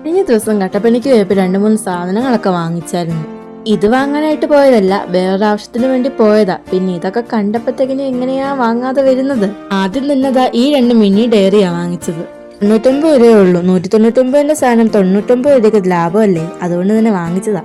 കഴിഞ്ഞ ദിവസം കട്ടപ്പനയ്ക്ക് പോയപ്പോൾ 2-3 സാധനങ്ങളൊക്കെ വാങ്ങിച്ചായിരുന്നു. ഇത് വാങ്ങാനായിട്ട് പോയതല്ല, വേറൊരാവശ്യത്തിന് വേണ്ടി പോയതാ. പിന്നെ ഇതൊക്കെ കണ്ടപ്പോഴത്തേക്കിനും എങ്ങനെയാ വാങ്ങാതെ വരുന്നത്. ആദ്യം തന്നെതാ ഈ 2 മിനി ഡയറിയാ വാങ്ങിച്ചത്. 99 രൂപയേ ഉള്ളൂ. 199 സാധനം 99 രൂപയ്ക്ക് ലാഭമല്ലേ, അതുകൊണ്ട് തന്നെ വാങ്ങിച്ചതാ.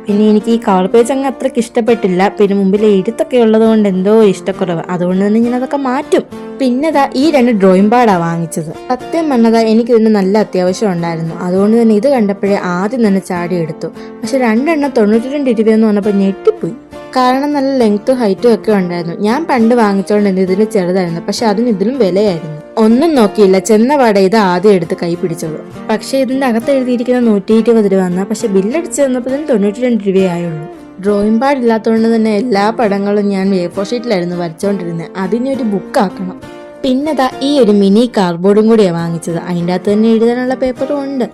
പിന്നെ എനിക്ക് ഈ കവർ പേജ് അങ്ങ് അത്രയ്ക്ക് ഇഷ്ടപ്പെട്ടില്ല. പിന്നെ മുമ്പിലെ എഴുത്തൊക്കെ ഉള്ളത് കൊണ്ട് എന്തോ ഇഷ്ടക്കുറവ്, അതുകൊണ്ട് തന്നെ ഞാൻ അതൊക്കെ മാറ്റും. പിന്നെതാ ഈ 2 ഡ്രോയിങ് പാഡാ വാങ്ങിച്ചത്. സത്യം പറഞ്ഞതാ എനിക്ക് ഇതിന് നല്ല അത്യാവശ്യം ഉണ്ടായിരുന്നു. അതുകൊണ്ട് തന്നെ ഇത് കണ്ടപ്പോഴേ ആദ്യം തന്നെ ചാടി എടുത്തു. പക്ഷെ 2 എണ്ണം 92 രൂപയെന്ന് പറഞ്ഞപ്പോൾ ഞെട്ടിപ്പോയി. കാരണം നല്ല ലെങ്ത്തും ഹൈറ്റും ഒക്കെ ഉണ്ടായിരുന്നു. ഞാൻ പണ്ട് വാങ്ങിച്ചോണ്ട് ഇതിന് ചെറുതായിരുന്നു, പക്ഷെ അതിന് ഇതിലും വിലയായിരുന്നു. ഒന്നും നോക്കിയില്ല, ചെന്ന പാടെ ഇത് ആദ്യം എടുത്ത് കൈ പിടിച്ചത്. പക്ഷെ ഇതിന്റെ അകത്ത് എഴുതിയിരിക്കുന്ന 120 രൂപ വന്നാൽ, പക്ഷെ ബില്ലടിച്ച് തന്നപ്പോൾ 92 രൂപയായുള്ളൂ. ഡ്രോയിങ് പാഡ് ഇല്ലാത്തതുകൊണ്ട് തന്നെ എല്ലാ പടങ്ങളും ഞാൻ A4 ഷീറ്റിലായിരുന്നു വരച്ചോണ്ടിരുന്നത്. അതിനെ ഒരു ബുക്കാക്കണം. പിന്നെതാ ഈ ഒരു മിനി കാർഡ്ബോർഡും കൂടിയാണ് വാങ്ങിച്ചത്. അതിൻ്റെ അകത്ത് തന്നെ എഴുതാനുള്ള പേപ്പറും ഉണ്ട്,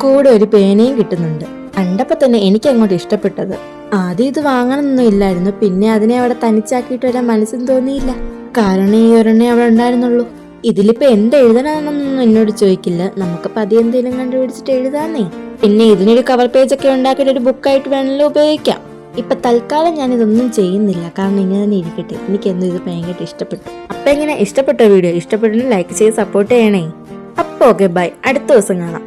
കൂടെ ഒരു പേനയും കിട്ടുന്നുണ്ട്. കണ്ടപ്പോൾ തന്നെ എനിക്ക് അങ്ങോട്ട് ഇഷ്ടപ്പെട്ടത്. ആദ്യം ഇത് വാങ്ങണമെന്നൊന്നും ഇല്ലായിരുന്നു, പിന്നെ അതിനെ അവിടെ തനിച്ചാക്കിയിട്ട് വരാൻ മനസ്സും തോന്നിയില്ല. കാരണം ഈ ഒരെണ്ണേ അവിടെ ഉണ്ടായിരുന്നുള്ളൂ. ഇതിലിപ്പോ എന്ത് എഴുതാനാണെന്നൊന്നും എന്നോട് ചോദിക്കില്ല, നമുക്ക് പതിയെ എന്തെങ്കിലും കണ്ടുപിടിച്ചിട്ട് എഴുതാന്നേ. പിന്നെ ഇതിനൊരു കവർ പേജ് ഒക്കെ ഉണ്ടാക്കിയിട്ട് ഒരു ബുക്കായിട്ട് വേണമെങ്കിലും ഉപയോഗിക്കാം. ഇപ്പൊ തൽക്കാലം ഞാൻ ഇതൊന്നും ചെയ്യുന്നില്ല, കാരണം ഇങ്ങനെ തന്നെ ഇരിക്കട്ടെ. എനിക്ക് എന്തോ ഇത് ഭയങ്കര ഇഷ്ടപ്പെട്ടു. അപ്പൊ എങ്ങനെ ഇഷ്ടപ്പെട്ട വീഡിയോ ഇഷ്ടപ്പെട്ടെങ്കിൽ ലൈക്ക് ചെയ്ത് സപ്പോർട്ട് ചെയ്യണേ. അപ്പൊ ഓക്കെ, ബൈ, അടുത്ത ദിവസം കാണാം.